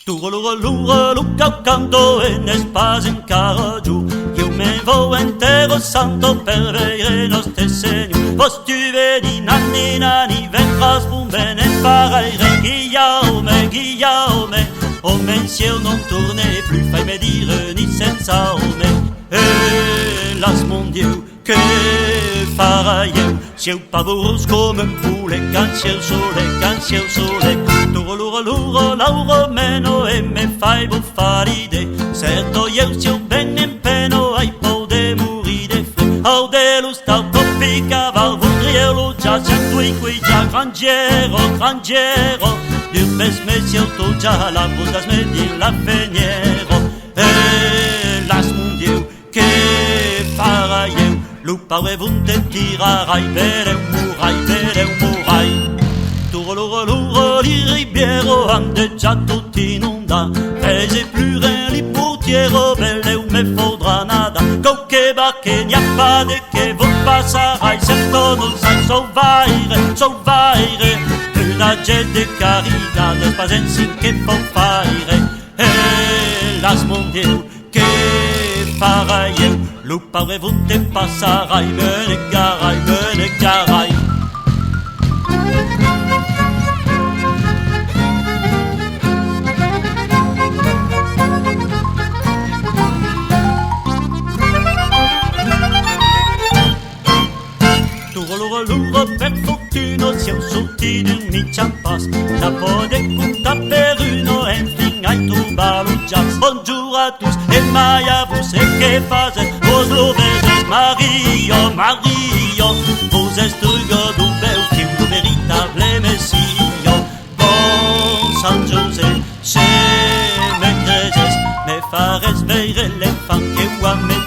Turulurulu canto e n'espas encara giù. Io me vo intero santo per vedere nostre segni. Vos tu vedi nanni nani vendras bun bene pareire. Guillaume, o men si io non tourne plus, fai me dire ni senza me. Hélas mon Dieu, che farai io? Si io pavoroso come un poulet, canzia il sole. Turulurulu lauro meno e me fai buffare idee. Certo io si io ben in peno, ai po' de morire fre. Au de lo stau toppica, val vondrielo già c'è qui già grangiero. Dupes me si auto già la putas me dir la feniero. Hélas mon Dieu, che farai io? Lupare vunte tirarai, vere murai. Turulurulu di ribiero ande già tutti inonda. Fais plus rien li portiero, belle ou me faudra nada. Coque barche n'y a pas de che vous passarai, certo non sai sovvaire. Una gente carita, non spasensi che può fare. Hélas mon Dieu, che farai io? Lupare vunte passarai, me ne garai. Turulurulu per fortuna siamo sorti d'un micciapas. Da pode conta per uno e infine hai trovato jazz. Bonjour à tous et mai à vous et che fate? Vos loveses Mario. Vos estrugo du bel film du véritable Messio. Bon San José, se me creses, me fares veire l'enfant que ua me